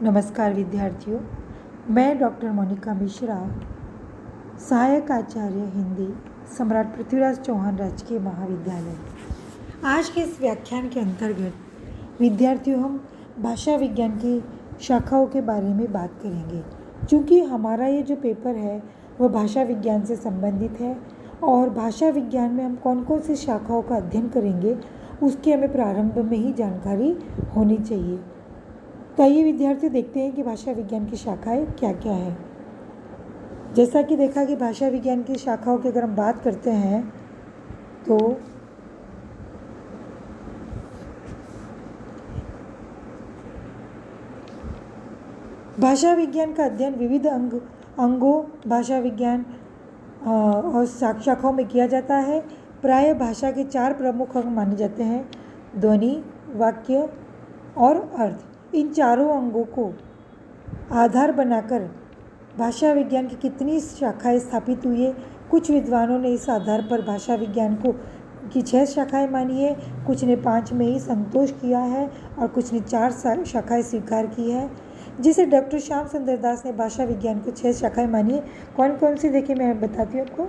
नमस्कार विद्यार्थियों, मैं डॉक्टर मोनिका मिश्रा, सहायक आचार्य हिंदी, सम्राट पृथ्वीराज चौहान राजकीय महाविद्यालय। आज के इस व्याख्यान के अंतर्गत विद्यार्थियों हम भाषा विज्ञान की शाखाओं के बारे में बात करेंगे। क्योंकि हमारा ये जो पेपर है वह भाषा विज्ञान से संबंधित है और भाषा विज्ञान में हम कौन कौन सी शाखाओं का अध्ययन करेंगे उसकी हमें प्रारंभ में ही जानकारी होनी चाहिए। तो आइए विद्यार्थियों देखते हैं कि भाषा विज्ञान की शाखाएं क्या क्या है। जैसा कि देखा कि भाषा विज्ञान की शाखाओं की अगर हम बात करते हैं तो भाषा विज्ञान का अध्ययन विविध अंगों भाषा विज्ञान और शाखाओं में किया जाता है। प्रायः भाषा के 4 प्रमुख अंग माने जाते हैं: ध्वनि, वाक्य और अर्थ। इन चारों अंगों को आधार बनाकर भाषा विज्ञान की कितनी शाखाएं स्थापित हुई है। कुछ विद्वानों ने इस आधार पर भाषा विज्ञान की 6 शाखाएं मानी है, कुछ ने 5 में ही संतोष किया है और कुछ ने 4 शाखाएं स्वीकार की है। जिसे डॉक्टर श्याम सुंदर दास ने भाषा विज्ञान को 6 शाखाएं मानी है। कौन कौन सी देखिए मैं बताती हूँ आपको।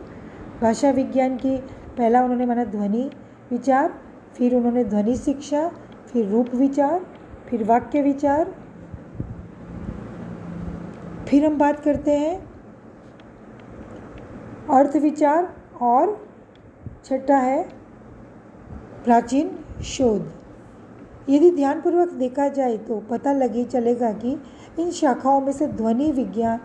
भाषा विज्ञान की पहला उन्होंने माना ध्वनि विचार, फिर उन्होंने ध्वनि शिक्षा, फिर रूप विचार, फिर वाक्य विचार, फिर हम बात करते हैं अर्थ विचार और छठा है प्राचीन शोध। यदि ध्यानपूर्वक देखा जाए तो पता लगे चलेगा कि इन शाखाओं में से ध्वनि विज्ञान,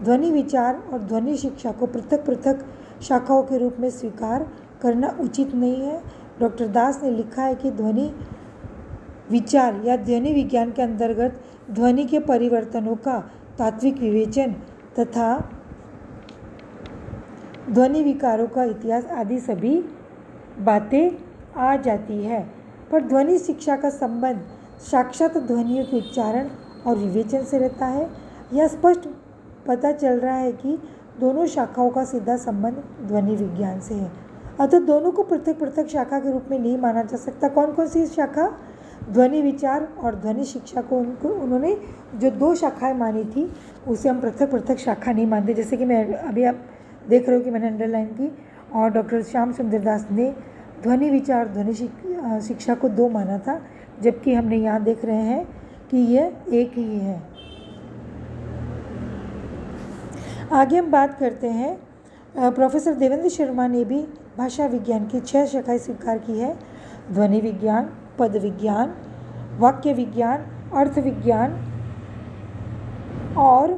ध्वनि विचार और ध्वनि शिक्षा को पृथक पृथक शाखाओं के रूप में स्वीकार करना उचित नहीं है। डॉक्टर दास ने लिखा है कि ध्वनि विचार या ध्वनि विज्ञान के अंतर्गत ध्वनि के परिवर्तनों का तात्विक विवेचन तथा ध्वनि विकारों का इतिहास आदि सभी बातें आ जाती है। पर ध्वनि शिक्षा का संबंध साक्षात ध्वनियों के उच्चारण और विवेचन से रहता है। यह स्पष्ट पता चल रहा है कि दोनों शाखाओं का सीधा संबंध ध्वनि विज्ञान से है। अतः दोनों को पृथक पृथक शाखा के रूप में नहीं माना जा सकता। कौन कौन सी शाखा? ध्वनि विचार और ध्वनि शिक्षा को उन्होंने जो 2 शाखाएं मानी थी उसे हम पृथक पृथक शाखा नहीं मानते। जैसे कि मैं अभी आप देख रहे हो कि मैंने अंडरलाइन की। और डॉक्टर श्याम सुंदर दास ने ध्वनि विचार ध्वनि शिक्षा को 2 माना था, जबकि हमने यहाँ देख रहे हैं कि यह एक ही है। आगे हम बात करते हैं, प्रोफेसर देवेंद्र शर्मा ने भी भाषा विज्ञान की 6 शाखाएं स्वीकार की है: ध्वनि विज्ञान, पद विज्ञान, वाक्य विज्ञान, अर्थ विज्ञान और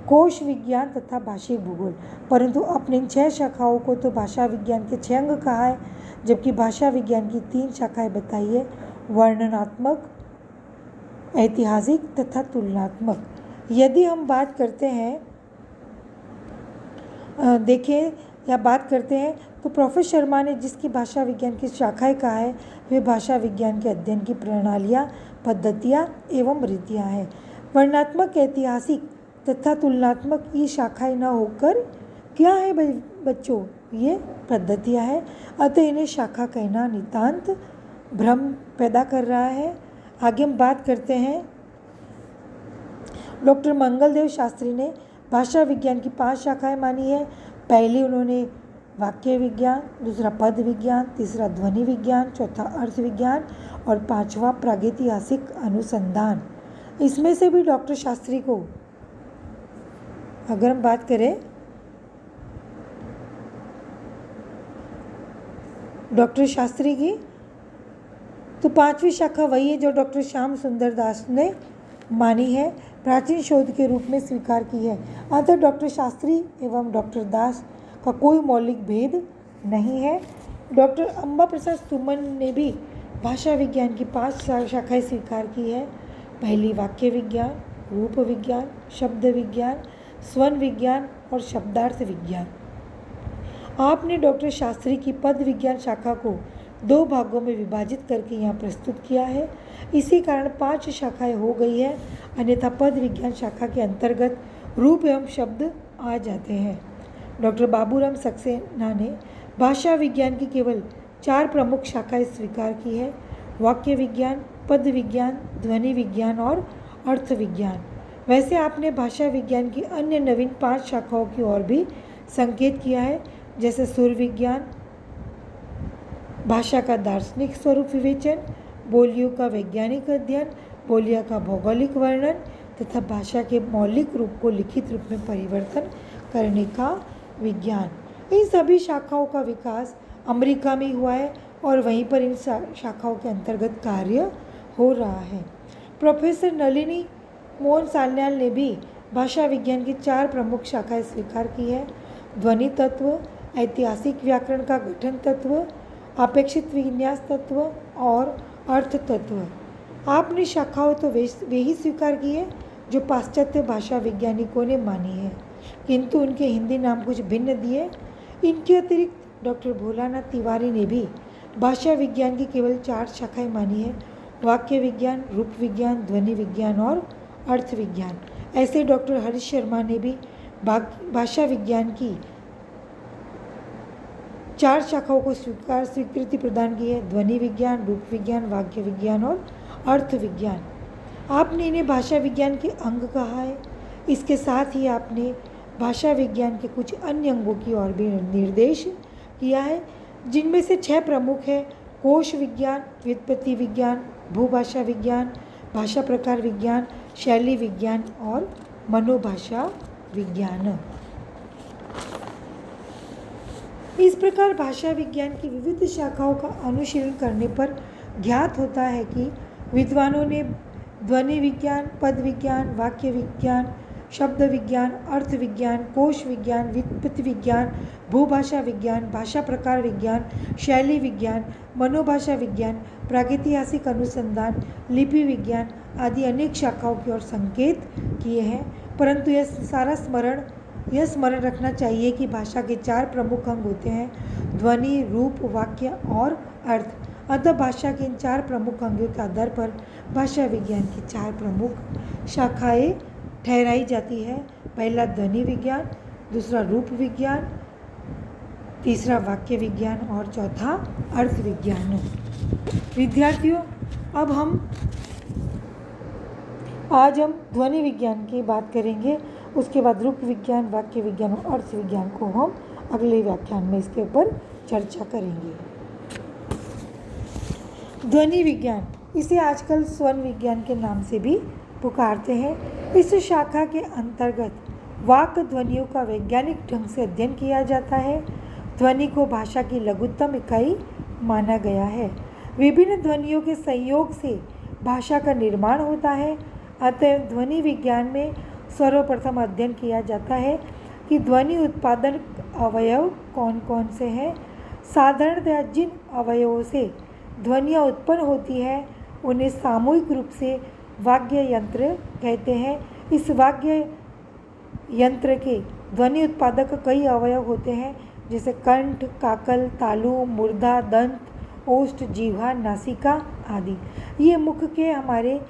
कोश विज्ञान तथा भाषिक भूगोल। परंतु अपने इन 6 शाखाओं को तो भाषा विज्ञान के 6 अंग कहा है, जबकि भाषा विज्ञान की 3 शाखाएं बताई है: वर्णनात्मक, ऐतिहासिक तथा तुलनात्मक। यदि हम बात करते हैं बात करते हैं तो प्रोफेसर शर्मा ने जिसकी भाषा विज्ञान की शाखाएं कहा है वे भाषा विज्ञान के अध्ययन की प्रणालियाँ, पद्धतियाँ एवं रीतियाँ हैं। वर्णनात्मक, ऐतिहासिक तथा तुलनात्मक ये शाखाएं न होकर क्या है बच्चों? ये पद्धतियाँ हैं। अतः इन्हें शाखा कहना नितांत भ्रम पैदा कर रहा है। आगे हम बात करते हैं, डॉक्टर मंगलदेव शास्त्री ने भाषा विज्ञान की 5 शाखाएं मानी है। पहली उन्होंने वाक्य विज्ञान, दूसरा पद विज्ञान, तीसरा ध्वनि विज्ञान, चौथा अर्थ विज्ञान और 5वां प्रागैतिहासिक अनुसंधान। इसमें से भी डॉक्टर शास्त्री को अगर हम बात करें डॉक्टर शास्त्री की तो 5वीं शाखा वही है जो डॉक्टर श्याम सुंदर दास ने मानी है, प्राचीन शोध के रूप में स्वीकार की है। अतः डॉक्टर शास्त्री एवं डॉक्टर दास का कोई मौलिक भेद नहीं है। डॉक्टर अंबा प्रसाद सुमन ने भी भाषा विज्ञान की 5 शाखाएं स्वीकार की है। पहली वाक्य विज्ञान, रूप विज्ञान, शब्द विज्ञान, स्वन विज्ञान और शब्दार्थ विज्ञान। आपने डॉक्टर शास्त्री की पद विज्ञान शाखा को 2 भागों में विभाजित करके यहाँ प्रस्तुत किया है। इसी कारण 5 शाखाएं हो गई है, अन्यथा पद विज्ञान शाखा के अंतर्गत रूप एवं शब्द आ जाते हैं। डॉक्टर बाबूराम सक्सेना ने भाषा विज्ञान की केवल 4 प्रमुख शाखाएं स्वीकार की है: वाक्य विज्ञान, पद विज्ञान, ध्वनि विज्ञान और अर्थ विज्ञान। वैसे आपने भाषा विज्ञान की अन्य नवीन 5 शाखाओं की ओर भी संकेत किया है, जैसे सुर विज्ञान, भाषा का दार्शनिक स्वरूप विवेचन, बोलियों का वैज्ञानिक अध्ययन, बोलियों का भौगोलिक वर्णन तथा भाषा के मौलिक रूप को लिखित रूप में परिवर्तन करने का विज्ञान। इन सभी शाखाओं का विकास अमेरिका में हुआ है और वहीं पर इन शाखाओं के अंतर्गत कार्य हो रहा है। प्रोफेसर नलिनी मोहन सान्याल ने भी भाषा विज्ञान की 4 प्रमुख शाखाएं स्वीकार की है: ध्वनि तत्व, ऐतिहासिक व्याकरण का गठन तत्व, अपेक्षित विन्यास तत्व और अर्थ तत्व। आपने शाखाओं तो वे ही स्वीकार की है जो पाश्चात्य भाषा वैज्ञानिकों ने मानी है, किंतु उनके हिंदी नाम कुछ भिन्न दिए। इनके अतिरिक्त डॉक्टर भोलानाथ तिवारी ने भी भाषा विज्ञान की केवल 4 शाखाएं मानी है: वाक्य विज्ञान, रूप विज्ञान, ध्वनि विज्ञान और अर्थ विज्ञान। ऐसे डॉक्टर हरीश शर्मा ने भी भाषा विज्ञान की 4 शाखाओं को स्वीकृति प्रदान की है: ध्वनि विज्ञान, रूप विज्ञान, वाक्य विज्ञान और अर्थ विज्ञान। आपने इन्हें भाषा विज्ञान के अंग कहा है। इसके साथ ही आपने भाषा विज्ञान के कुछ अन्य अंगों की ओर भी निर्देश किया है, जिनमें से 6 प्रमुख है: कोश विज्ञान, व्युत्पत्ति विज्ञान, भूभाषा विज्ञान, भाषा प्रकार विज्ञान, शैली विज्ञान और मनोभाषा विज्ञान। इस प्रकार भाषा विज्ञान की विविध शाखाओं का अनुशीलन करने पर ज्ञात होता है कि विद्वानों ने ध्वनि विज्ञान, पद विज्ञान, वाक्य विज्ञान, शब्द विज्ञान, अर्थ विज्ञान, कोश विज्ञान, व्युत्पत्ति विज्ञान, भूभाषा विज्ञान, भाषा प्रकार विज्ञान, शैली विज्ञान, मनोभाषा विज्ञान, प्रागैतिहासिक अनुसंधान, लिपि विज्ञान आदि अनेक शाखाओं की ओर संकेत किए हैं। परंतु यह स्मरण रखना चाहिए कि भाषा के 4 प्रमुख अंग होते हैं: ध्वनि, रूप, वाक्य और अर्थ। अतः भाषा के इन 4 प्रमुख अंगों के आधार पर भाषा विज्ञान की 4 प्रमुख शाखाएं ठहराई जाती है। पहला ध्वनि विज्ञान, दूसरा रूप विज्ञान, तीसरा वाक्य विज्ञान और चौथा अर्थ विज्ञान। विद्यार्थियों, आज हम ध्वनि विज्ञान की बात करेंगे। उसके बाद रूप विज्ञान, वाक्य विज्ञान और अर्थ विज्ञान को हम अगले व्याख्यान में इसके ऊपर चर्चा करेंगे। ध्वनि विज्ञान, इसे आजकल स्वर विज्ञान के नाम से भी पुकारते हैं। इस शाखा के अंतर्गत वाक् ध्वनियों का वैज्ञानिक ढंग से अध्ययन किया जाता है। ध्वनि को भाषा की लघुत्तम इकाई माना गया है। विभिन्न ध्वनियों के संयोग से भाषा का निर्माण होता है। अतः ध्वनि विज्ञान में सर्वप्रथम अध्ययन किया जाता है कि ध्वनि उत्पादन अवयव कौन कौन से हैं। साधारणतया जिन अवयवों से ध्वनियाँ उत्पन्न होती है उन्हें सामूहिक रूप से वाग्य यंत्र कहते हैं। इस वाग्य यंत्र के ध्वनि उत्पादक कई अवयव होते हैं, जैसे कंठ, काकल, तालु, मुर्दा, दंत, ओष्ठ, जीवा, नासिका आदि। ये मुख के हमारे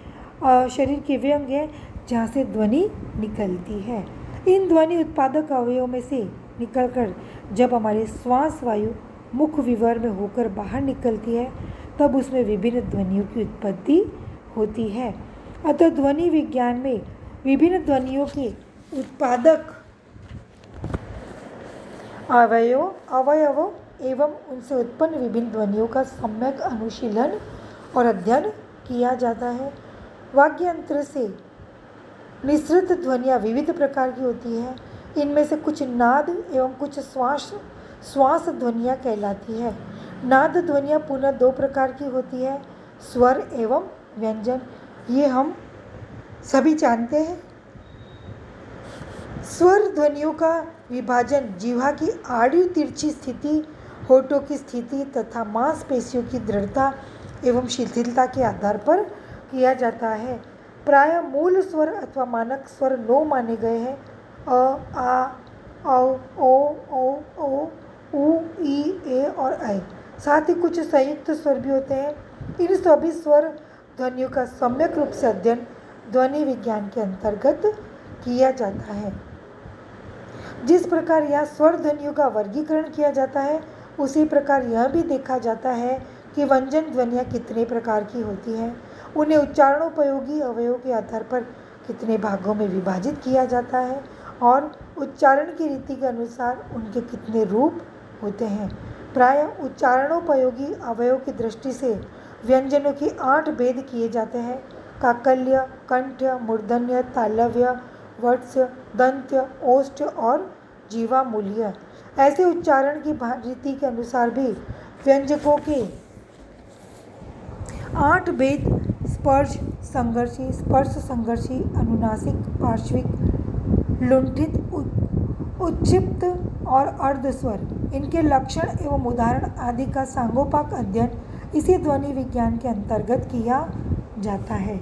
शरीर के वे अंग हैं जहाँ से ध्वनि निकलती है। इन ध्वनि उत्पादक अवयवों में से निकलकर जब हमारे श्वास वायु मुख विवर में होकर बाहर निकलती है, तब उसमें विभिन्न ध्वनियों की उत्पत्ति होती है। अतः ध्वनि विज्ञान में विभिन्न ध्वनियों के उत्पादक अवयवों एवं उनसे उत्पन्न विभिन्न ध्वनियों का सम्यक अनुशीलन और अध्ययन किया जाता है। वाग्यंत्र से निःसृत ध्वनियाँ विविध प्रकार की होती हैं। इनमें से कुछ नाद एवं कुछ श्वास ध्वनियाँ कहलाती है। नाद ध्वनियाँ पुनः 2 प्रकार की होती है, स्वर एवं व्यंजन। ये हम सभी जानते हैं। स्वर ध्वनियों का विभाजन जिह्वा की आड़ी तिरछी स्थिति, होठों की स्थिति तथा मांसपेशियों की दृढ़ता एवं शिथिलता के आधार पर किया जाता है। प्रायः मूल स्वर अथवा मानक स्वर 9 माने गए हैं: अ, आ, औ, ओ, उ, ई, ए और ऐ। साथ ही कुछ संयुक्त स्वर भी होते हैं। इन सभी स्वर ध्वनियों का सम्यक रूप से अध्ययन ध्वनि विज्ञान के अंतर्गत किया जाता है। जिस प्रकार यहाँ स्वर ध्वनियों का वर्गीकरण किया जाता है, उसी प्रकार यह भी देखा जाता है कि व्यंजन ध्वनियाँ कितने प्रकार की होती हैं। उन्हें उच्चारणोपयोगी अवयवों के आधार पर कितने भागों में विभाजित किया जाता है और उच्चारण की रीति के अनुसार उनके कितने रूप होते हैं। प्राय उच्चारणोपयोगी अवयव की दृष्टि से व्यंजनों की 8 भेद किए जाते हैं: काकल्य, कंठ, मूर्धन्य, तालव्य, वत्स, दंत्य, ओष्ठ और जीवामूल्य। ऐसे उच्चारण की रीति के अनुसार भी व्यंजकों के 8 भेद स्पर्श संघर्षी, अनुनासिक, पार्श्विक, लुंठित, उच्चिप्त और अर्धस्वर, इनके लक्षण एवं उदाहरण आदि का सांगोपांग अध्ययन इसी ध्वनि विज्ञान के अंतर्गत किया जाता है।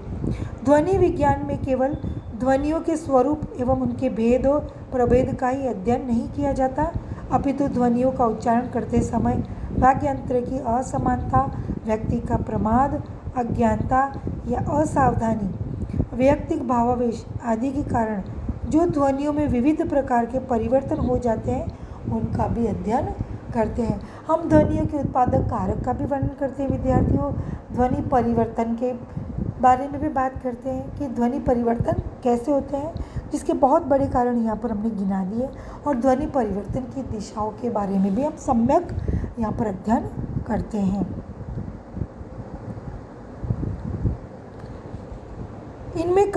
ध्वनि विज्ञान में केवल ध्वनियों के स्वरूप एवं उनके भेद और प्रभेद का ही अध्ययन नहीं किया जाता, अपितु ध्वनियों का उच्चारण करते समय वाक्यांतर की असमानता, व्यक्ति का प्रमाद, अज्ञानता या असावधानी, वैयक्तिक भावावेश आदि के कारण जो ध्वनियों में विविध प्रकार के परिवर्तन हो जाते हैं उनका भी अध्ययन करते हैं। हम ध्वनियों के उत्पादक कारक का भी वर्णन करते हैं विद्यार्थियों। ध्वनि परिवर्तन के बारे में भी बात करते हैं कि ध्वनि परिवर्तन कैसे होते हैं, जिसके बहुत बड़े कारण यहाँ पर हमने गिना दिए, और ध्वनि परिवर्तन की दिशाओं के बारे में भी हम सम्यक यहाँ पर अध्ययन करते हैं। इनमें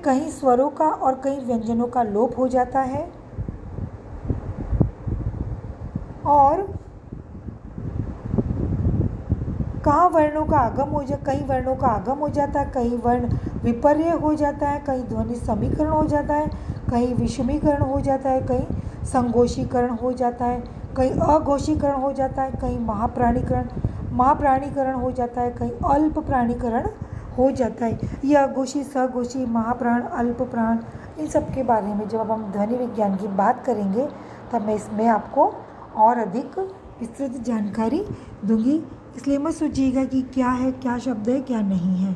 कई स्वरों का और कई व्यंजनों का लोप हो जाता है और कई वर्णों का आगम हो जाता है, कई वर्ण विपर्य हो जाता है, कई ध्वनि समीकरण हो जाता है, कई विषमीकरण हो जाता है, कई संघोषीकरण हो जाता है, कई अघोषीकरण हो जाता है, कई महाप्राणीकरण हो जाता है, कई अल्प प्राणीकरण हो जाता है। यह अघोषी, सघोषी, महाप्राण, अल्प प्राण, इन सब के बारे में जब हम ध्वनि विज्ञान की बात करेंगे तब मैं इसमें आपको और अधिक विस्तृत जानकारी दूंगी, इसलिए मत सोचिएगा कि क्या है, क्या शब्द है, क्या नहीं है।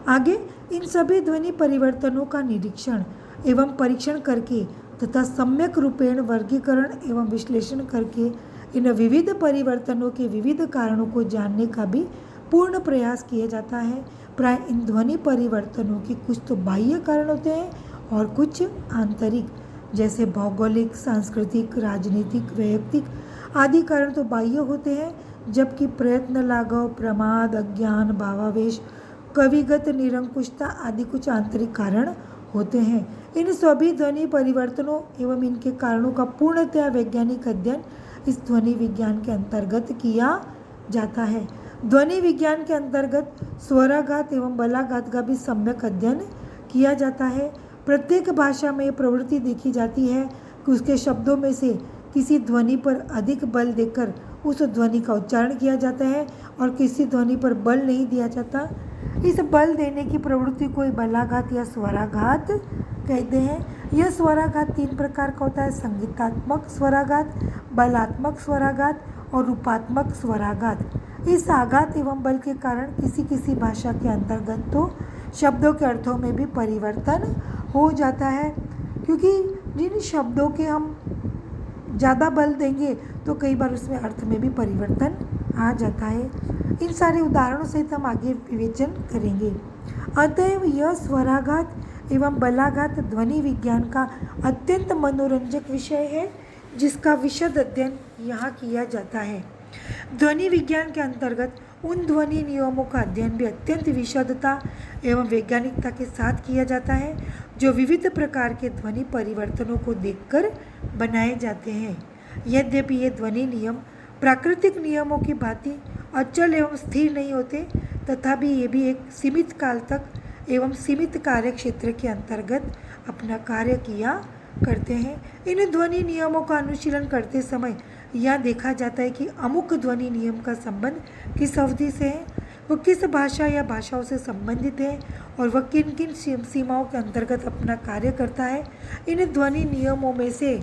आगे इन सभी ध्वनि परिवर्तनों का निरीक्षण एवं परीक्षण करके तथा सम्यक रूपेण वर्गीकरण एवं विश्लेषण करके इन विविध परिवर्तनों के विविध कारणों को जानने का भी पूर्ण प्रयास किया जाता है। प्राय इन ध्वनि परिवर्तनों के कुछ तो बाह्य कारण होते हैं और कुछ आंतरिक, जैसे भौगोलिक, सांस्कृतिक, राजनीतिक, वैयक्तिक आदि कारण तो बाह्य होते हैं, जबकि प्रयत्न लाघव, प्रमाद, अज्ञान, भावावेश, कविगत निरंकुशता आदि कुछ आंतरिक कारण होते हैं। इन सभी ध्वनि परिवर्तनों एवं इनके कारणों का पूर्णतया वैज्ञानिक अध्ययन इस ध्वनि विज्ञान के अंतर्गत किया जाता है। ध्वनि विज्ञान के अंतर्गत स्वराघात एवं बलाघात का भी सम्यक अध्ययन किया जाता है। प्रत्येक भाषा में प्रवृत्ति देखी जाती है कि उसके शब्दों में से किसी ध्वनि पर अधिक बल देकर उस ध्वनि का उच्चारण किया जाता है और किसी ध्वनि पर बल नहीं दिया जाता। इस बल देने की प्रवृत्ति को बलाघात या स्वराघात कहते हैं। यह स्वराघात 3 प्रकार का होता है: संगीतात्मक स्वराघात, बलात्मक स्वराघात और रूपात्मक स्वराघात। इस आघात एवं बल के कारण किसी भाषा के अंतर्गत तो शब्दों के अर्थों में भी परिवर्तन हो जाता है, क्योंकि जिन शब्दों के हम ज़्यादा बल देंगे तो कई बार उसमें अर्थ में भी परिवर्तन आ जाता है। इन सारे उदाहरणों सहित हम आगे विवेचन करेंगे। अतएव यह स्वराघात एवं बलाघात ध्वनि विज्ञान का अत्यंत मनोरंजक विषय है, जिसका विशद अध्ययन यहाँ किया जाता है। ध्वनि विज्ञान के अंतर्गत उन ध्वनि नियमों का अध्ययन भी अत्यंत विशदता एवं वैज्ञानिकता के साथ किया जाता है, जो विविध प्रकार के ध्वनि परिवर्तनों को देखकर बनाए जाते हैं। यद्यपि ये ध्वनि नियम प्राकृतिक नियमों की भांति अचल एवं स्थिर नहीं होते, तथापि ये भी एक सीमित काल तक एवं सीमित कार्य क्षेत्र के अंतर्गत अपना कार्य किया करते हैं। इन ध्वनि नियमों का अनुशीलन करते समय यह देखा जाता है कि अमुक ध्वनि नियम का संबंध किस अवधि से है, वह किस भाषा या भाषाओं से संबंधित है और वह किन किन सीमाओं के अंतर्गत अपना कार्य करता है। इन ध्वनि नियमों में से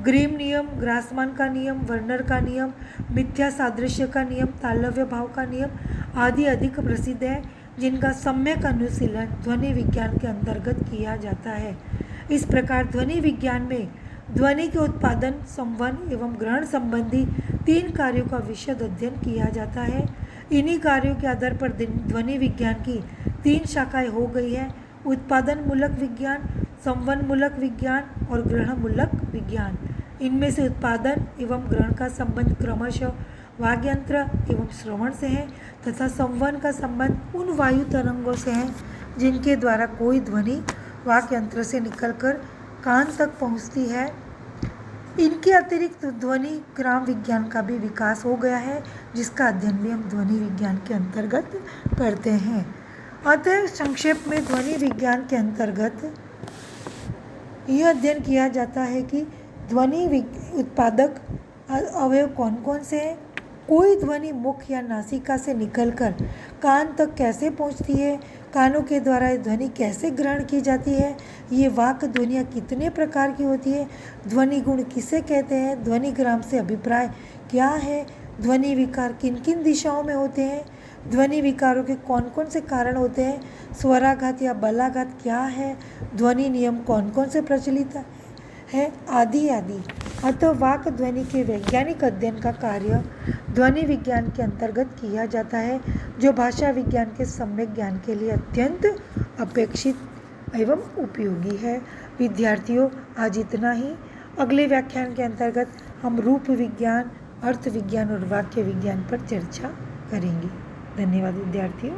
ग्रीम नियम, ग्रासमान का नियम, वर्नर का नियम, मिथ्या सादृश्य का नियम, तालव्य भाव का नियम आदि अधिक प्रसिद्ध है, जिनका सम्यक अनुशीलन ध्वनि विज्ञान के अंतर्गत किया जाता है। इस प्रकार ध्वनि विज्ञान में ध्वनि के उत्पादन, संवहन एवं ग्रहण संबंधी 3 कार्यों का विशद अध्ययन किया जाता है। इन्हीं कार्यों के आधार पर ध्वनि विज्ञान की 3 शाखाएं हो गई है: उत्पादन मूलक विज्ञान, संवहन मूलक विज्ञान और ग्रहण मूलक विज्ञान। इनमें से उत्पादन एवं ग्रहण का संबंध क्रमशः वाग्यंत्र एवं श्रवण से है तथा संवहन का संबंध उन वायु तरंगों से है जिनके द्वारा कोई ध्वनि वाग्यंत्र से निकलकर कान तक पहुंचती है। इनके अतिरिक्त ध्वनि ग्राम विज्ञान का भी विकास हो गया है, जिसका अध्ययन भी हम ध्वनि विज्ञान के अंतर्गत करते हैं। अतः संक्षेप में ध्वनि विज्ञान के अंतर्गत यह अध्ययन किया जाता है कि ध्वनि उत्पादक अवयव कौन कौन से हैं, कोई ध्वनि मुख या नासिका से निकलकर कान तक कैसे पहुंचती है, कानों के द्वारा ध्वनि कैसे ग्रहण की जाती है, ये वाक ध्वनियाँ कितने प्रकार की होती है, ध्वनि गुण किसे कहते हैं, ध्वनि ग्राम से अभिप्राय क्या है, ध्वनि विकार किन किन दिशाओं में होते हैं, ध्वनि विकारों के कौन कौन से कारण होते हैं, स्वराघात या बलाघात क्या है, ध्वनि नियम कौन कौन से प्रचलित है, आदि आदि। अतः वाक ध्वनि के वैज्ञानिक अध्ययन का कार्य ध्वनि विज्ञान के अंतर्गत किया जाता है, जो भाषा विज्ञान के सम्यक ज्ञान के लिए अत्यंत अपेक्षित एवं उपयोगी है। विद्यार्थियों, आज इतना ही। अगले व्याख्यान के अंतर्गत हम रूप विज्ञान, अर्थ विज्ञान और वाक्य विज्ञान पर चर्चा करेंगे। धन्यवाद विद्यार्थियों।